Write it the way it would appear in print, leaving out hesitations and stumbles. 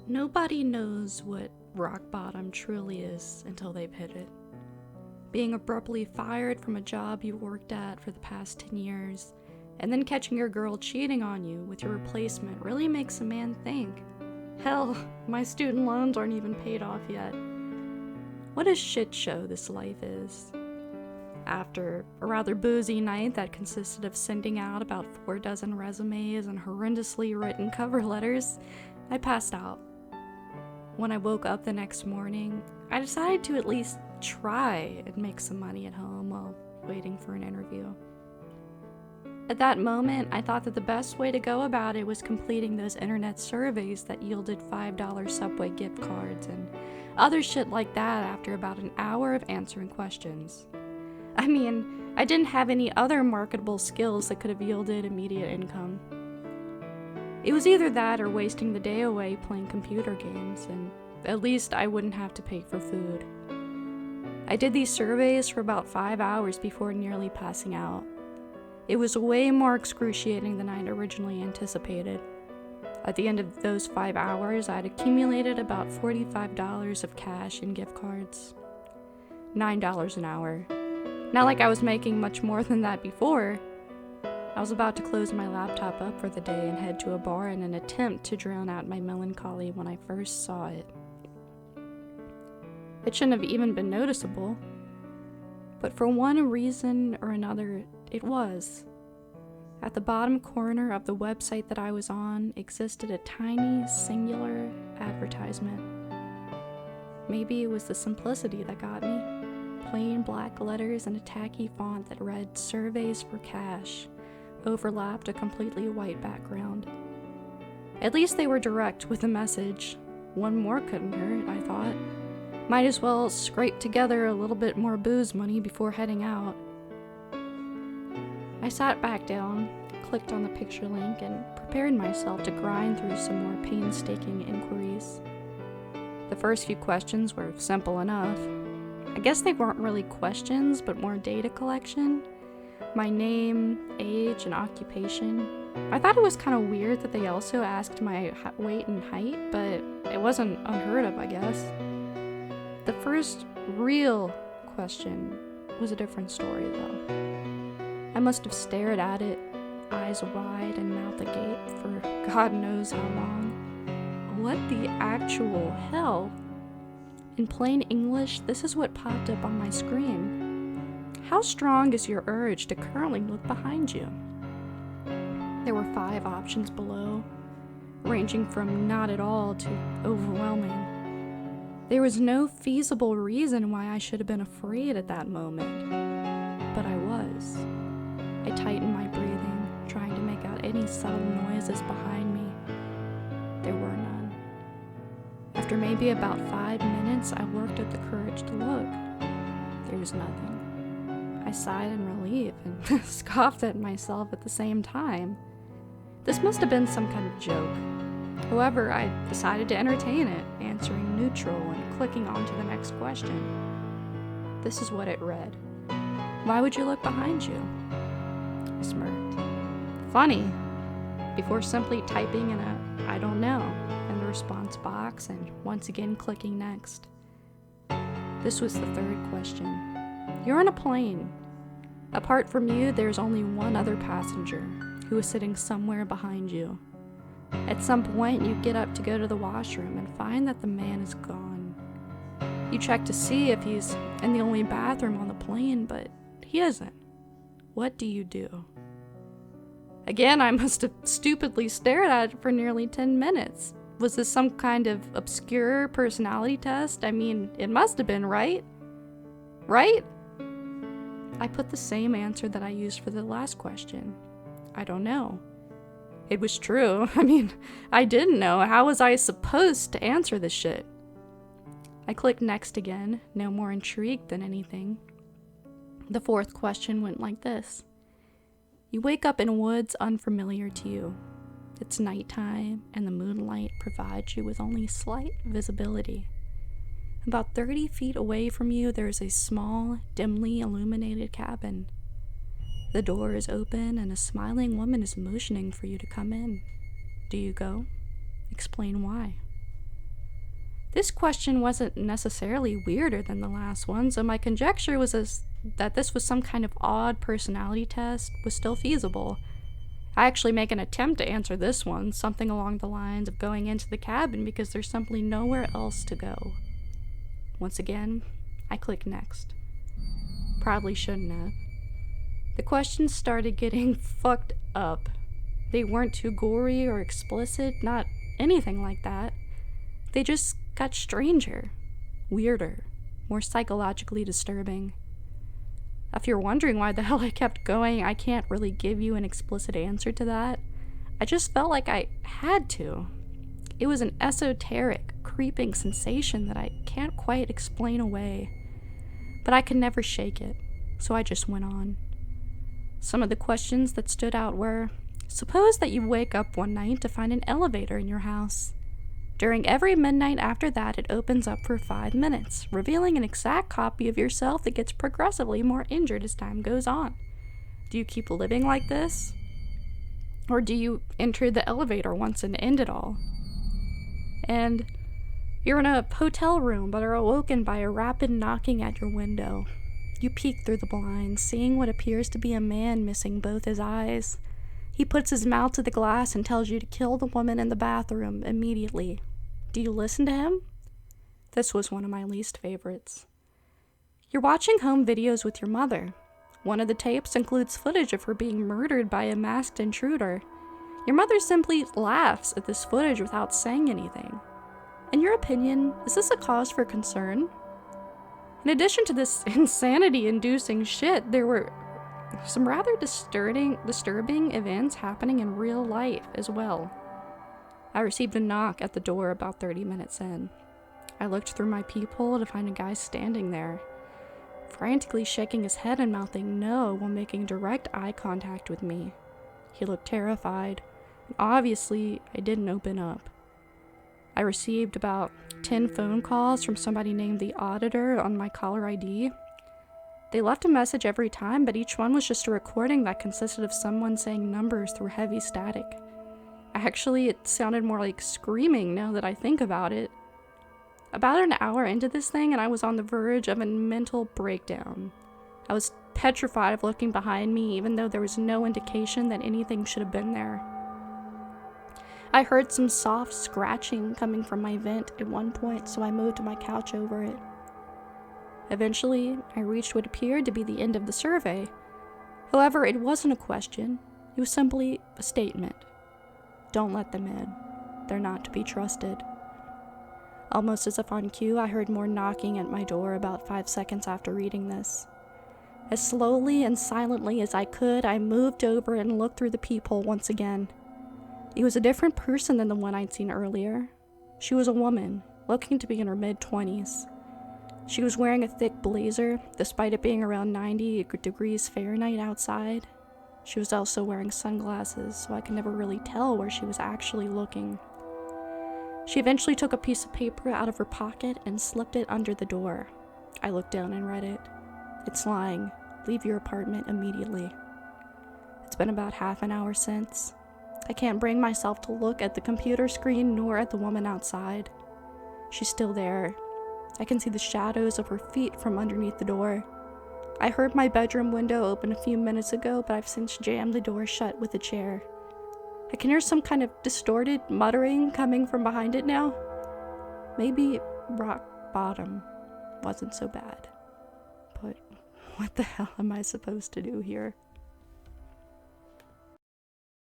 Nobody knows what rock bottom truly is until they've hit it. Being abruptly fired from a job you worked at for the past 10 years, and then catching your girl cheating on you with your replacement really makes a man think. Hell, my student loans aren't even paid off yet. What a shit show this life is. After a rather boozy night that consisted of sending out about 4 dozen resumes and horrendously written cover letters, I passed out. When I woke up the next morning, I decided to at least try and make some money at home while waiting for an interview. At that moment, I thought that the best way to go about it was completing those internet surveys that yielded $5 Subway gift cards and other shit like that after about an hour of answering questions. I mean, I didn't have any other marketable skills that could have yielded immediate income. It was either that or wasting the day away playing computer games, and at least I wouldn't have to pay for food. I did these surveys for about 5 hours before nearly passing out. It was way more excruciating than I'd originally anticipated. At the end of those 5 hours, I'd accumulated about $45 of cash in gift cards. $9 an hour. Not like I was making much more than that before. I was about to close my laptop up for the day and head to a bar in an attempt to drown out my melancholy when I first saw it. It shouldn't have even been noticeable, but for one reason or another, it was. At the bottom corner of the website that I was on existed a tiny, singular advertisement. Maybe it was the simplicity that got me. Plain black letters and a tacky font that read "Surveys for Cash" overlapped a completely white background. At least they were direct with the message. One more couldn't hurt, I thought. Might as well scrape together a little bit more booze money before heading out. I sat back down, clicked on the picture link, and prepared myself to grind through some more painstaking inquiries. The first few questions were simple enough. I guess they weren't really questions, but more data collection. My name, age, and occupation. I thought it was kind of weird that they also asked my weight and height, but it wasn't unheard of, I guess. The first real question was a different story, though. I must have stared at it, eyes wide and mouth agape, for God knows how long. What the actual hell? In plain English, this is what popped up on my screen. How strong is your urge to currently look behind you? There were 5 options below, ranging from not at all to overwhelming. There was no feasible reason why I should have been afraid at that moment, but I was. I tightened my breathing, trying to make out any subtle noises behind me. There were none. After maybe about 5 minutes, I worked up the courage to look. There was nothing. I sighed in relief and scoffed at myself at the same time. This must have been some kind of joke. However, I decided to entertain it, answering neutral and clicking on to the next question. This is what it read. Why would you look behind you? I smirked. Funny. Before simply typing in a "I don't know" in the response box and once again clicking next. This was the third question. You're on a plane. Apart from you, there's only one other passenger, who is sitting somewhere behind you. At some point, you get up to go to the washroom and find that the man is gone. You check to see if he's in the only bathroom on the plane, but he isn't. What do you do? Again, I must have stupidly stared at it for nearly 10 minutes. Was this some kind of obscure personality test? I mean, it must have been, right? Right? I put the same answer that I used for the last question. I don't know. It was true. I mean, I didn't know. How was I supposed to answer this shit? I clicked next again, no more intrigued than anything. The fourth question went like this. You wake up in woods unfamiliar to you. It's nighttime, and the moonlight provides you with only slight visibility. About 30 feet away from you, there is a small, dimly illuminated cabin. The door is open, and a smiling woman is motioning for you to come in. Do you go? Explain why. This question wasn't necessarily weirder than the last one, so my conjecture was that this was some kind of odd personality test was still feasible. I actually make an attempt to answer this one, something along the lines of going into the cabin because there's simply nowhere else to go. Once again, I click next. Probably shouldn't have. The questions started getting fucked up. They weren't too gory or explicit, not anything like that. They just got stranger, weirder, more psychologically disturbing. If you're wondering why the hell I kept going, I can't really give you an explicit answer to that. I just felt like I had to. It was an esoteric, creeping sensation that I can't quite explain away. But I could never shake it, so I just went on. Some of the questions that stood out were, suppose that you wake up one night to find an elevator in your house. During every midnight after that, it opens up for 5 minutes, revealing an exact copy of yourself that gets progressively more injured as time goes on. Do you keep living like this? Or do you enter the elevator once and end it all? And you're in a hotel room but are awoken by a rapid knocking at your window. You peek through the blinds, seeing what appears to be a man missing both his eyes. He puts his mouth to the glass and tells you to kill the woman in the bathroom immediately. Do you listen to him? This was one of my least favorites. You're watching home videos with your mother. One of the tapes includes footage of her being murdered by a masked intruder. Your mother simply laughs at this footage without saying anything. In your opinion, is this a cause for concern? In addition to this insanity-inducing shit, there were some rather disturbing events happening in real life as well. I received a knock at the door about 30 minutes in. I looked through my peephole to find a guy standing there, frantically shaking his head and mouthing no while making direct eye contact with me. He looked terrified, and obviously I didn't open up. I received about 10 phone calls from somebody named the Auditor on my caller ID. They left a message every time, but each one was just a recording that consisted of someone saying numbers through heavy static. Actually, it sounded more like screaming now that I think about it. About an hour into this thing, and I was on the verge of a mental breakdown. I was petrified of looking behind me, even though there was no indication that anything should have been there. I heard some soft scratching coming from my vent at one point, so I moved my couch over it. Eventually, I reached what appeared to be the end of the survey. However, it wasn't a question. It was simply a statement. Don't let them in. They're not to be trusted. Almost as if on cue, I heard more knocking at my door about 5 seconds after reading this. As slowly and silently as I could, I moved over and looked through the peephole once again. It was a different person than the one I'd seen earlier. She was a woman, looking to be in her mid-20s. She was wearing a thick blazer, despite it being around 90 degrees Fahrenheit outside. She was also wearing sunglasses, so I could never really tell where she was actually looking. She eventually took a piece of paper out of her pocket and slipped it under the door. I looked down and read it. It's lying. Leave your apartment immediately. It's been about half an hour since. I can't bring myself to look at the computer screen nor at the woman outside. She's still there. I can see the shadows of her feet from underneath the door. I heard my bedroom window open a few minutes ago, but I've since jammed the door shut with a chair. I can hear some kind of distorted muttering coming from behind it now. Maybe rock bottom wasn't so bad. But what the hell am I supposed to do here?